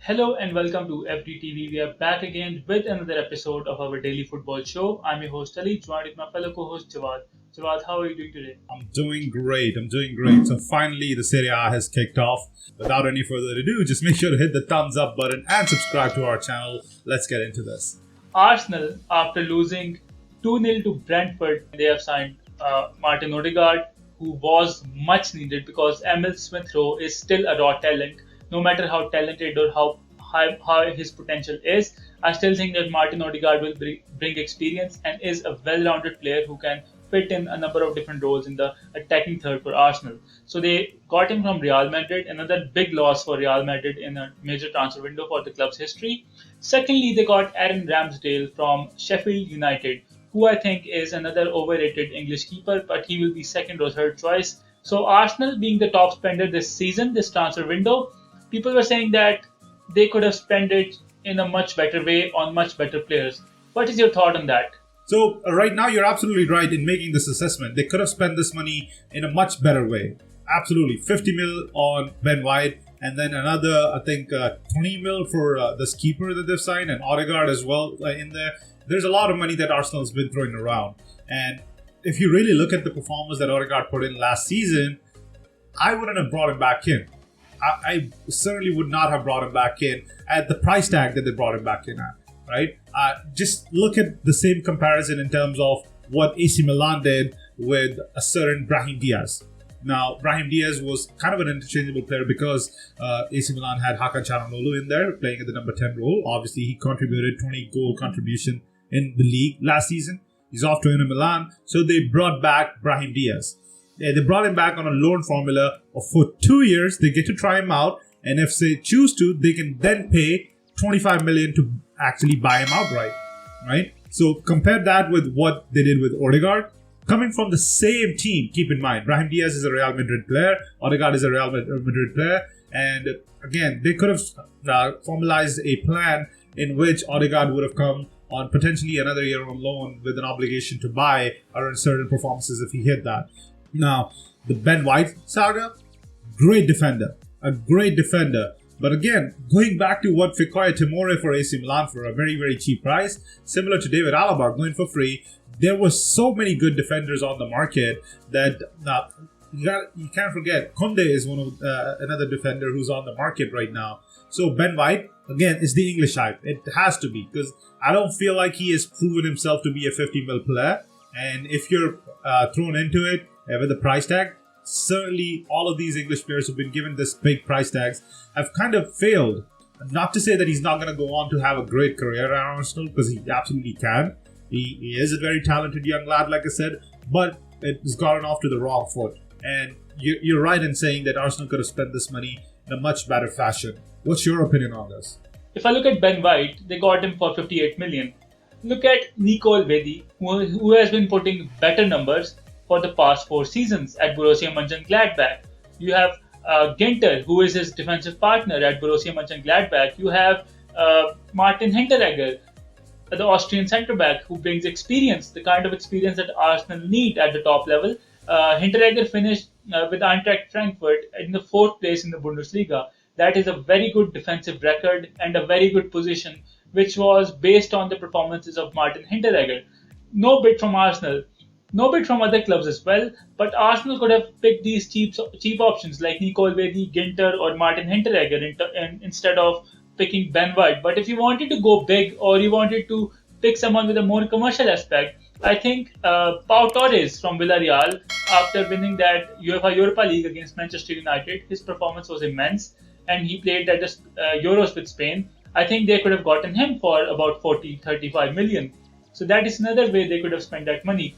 Hello and welcome to FDTV. We are back again with another episode of our daily football show. I'm your host Ali, joined with my fellow co-host Jawad. Jawad, how are you doing today? I'm doing great. I'm doing great. So finally, the Serie A has kicked off. Without any further ado, just make sure to hit the thumbs up button and subscribe to our channel. Let's get into this. Arsenal, after losing 2-0 to Brentford, they have signed Martin Odegaard, who was much needed because Emil Smith Rowe is still a raw talent. No matter how talented or how high his potential is, I still think that Martin Odegaard will bring experience and is a well-rounded player who can fit in a number of different roles in the attacking third for Arsenal. So they got him from Real Madrid, another big loss for Real Madrid in a major transfer window for the club's history. Secondly, they got Aaron Ramsdale from Sheffield United, who I think is another overrated English keeper, but he will be second or third choice. So Arsenal being the top spender this season, this transfer window, people were saying that they could have spent it in a much better way on much better players. What is your thought on that? So right now, you're absolutely right in making this assessment. They could have spent this money in a much better way. Absolutely, 50 mil on Ben White, and then another, I think, 20 mil for this keeper that they've signed, and Odegaard as well in there. There's a lot of money that Arsenal's been throwing around, and if you really look at the performance that Odegaard put in last season, I wouldn't have brought him back in. I certainly would not have brought him back in at the price tag that they brought him back in at, right? Just look at the same comparison in terms of what AC Milan did with a certain Brahim Diaz. Now, Brahim Diaz was kind of an interchangeable player because AC Milan had Hakan Çalhanoğlu in there playing at the number 10 role. Obviously, he contributed 20 goal contribution in the league last season. He's off to Inter Milan, so they brought back Brahim Diaz. Yeah, they brought him back on a loan formula for 2 years. They get to try him out, and if they choose to, they can then pay 25 million to actually buy him outright, right? So compare that with what they did with Odegaard. Coming from the same team, keep in mind, Brahim Diaz is a Real Madrid player, Odegaard is a Real Madrid player, and again, they could have formalized a plan in which Odegaard would have come on potentially another year on loan with an obligation to buy around certain performances if he hit that. Now, the Ben White saga, a great defender. But again, going back to what Fikayo Tomori for AC Milan for a very, very cheap price, similar to David Alaba going for free, there were so many good defenders on the market that you can't forget. Kunde is one of another defender who's on the market right now. So Ben White, again, is the English hype. It has to be because I don't feel like he has proven himself to be a 50 mil player. And if you're thrown into it with the price tag, certainly all of these English players who've been given this big price tags have kind of failed. Not to say that he's not going to go on to have a great career at Arsenal, because he absolutely can. He is a very talented young lad, like I said, but it's gotten off to the wrong foot. And you're right in saying that Arsenal could have spent this money in a much better fashion. What's your opinion on this? If I look at Ben White, they got him for 58 million. Look at Mikel Arteta, who has been putting better numbers for the past 4 seasons at Borussia Mönchengladbach. You have Ginter, who is his defensive partner at Borussia Mönchengladbach. You have Martin Hinteregger, the Austrian centre-back, who brings experience, the kind of experience that Arsenal need at the top level. Hinteregger finished with Eintracht Frankfurt in the 4th place in the Bundesliga. That is a very good defensive record and a very good position, which was based on the performances of Martin Hinteregger. No bid from Arsenal. No bid from other clubs as well, but Arsenal could have picked these cheap options like Nicole Vedi, Ginter, or Martin Hinteregger instead of picking Ben White. But if you wanted to go big or you wanted to pick someone with a more commercial aspect, I think Pau Torres from Villarreal, after winning that UEFA Europa League against Manchester United, his performance was immense, and he played at the Euros with Spain. I think they could have gotten him for about 35 million. So that is another way they could have spent that money.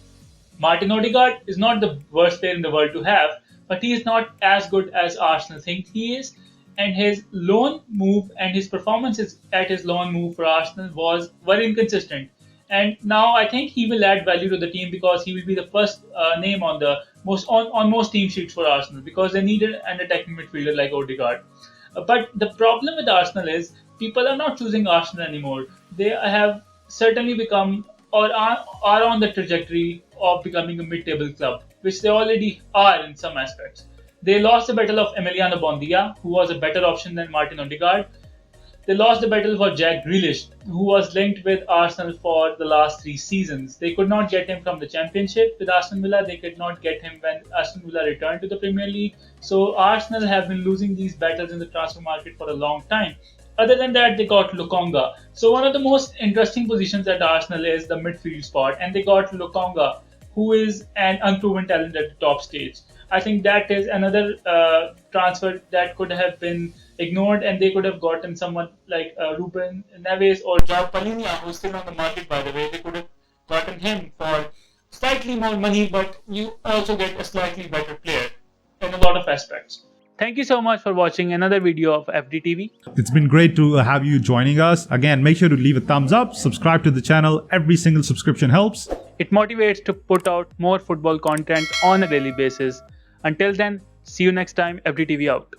Martin Odegaard is not the worst player in the world to have, but he is not as good as Arsenal think he is. And his loan move and his performances at his loan move for Arsenal were inconsistent. And now I think he will add value to the team because he will be the first name on most team sheets for Arsenal because they needed an attacking midfielder like Odegaard. But the problem with Arsenal is people are not choosing Arsenal anymore. They have certainly become or are on the trajectory of becoming a mid-table club, which they already are in some aspects. They lost the battle of Emiliano Buendia, who was a better option than Martin Odegaard. They lost the battle for Jack Grealish, who was linked with Arsenal for the last 3 seasons. They could not get him from the Championship with Aston Villa. They could not get him when Aston Villa returned to the Premier League. So Arsenal have been losing these battles in the transfer market for a long time. Other than that, they got Lokonga. So one of the most interesting positions at Arsenal is the midfield spot, and they got Lokonga, who is an unproven talent at the top stage. I think that is another transfer that could have been ignored, and they could have gotten someone like Ruben Neves or Joao Palhinha, who's still on the market, by the way. They could have gotten him for slightly more money, but you also get a slightly better player in a lot of aspects. Thank you so much for watching another video of FDTV. It's been great to have you joining us. Again, make sure to leave a thumbs up, subscribe to the channel. Every single subscription helps. It motivates to put out more football content on a daily basis. Until then, see you next time. FDTV out.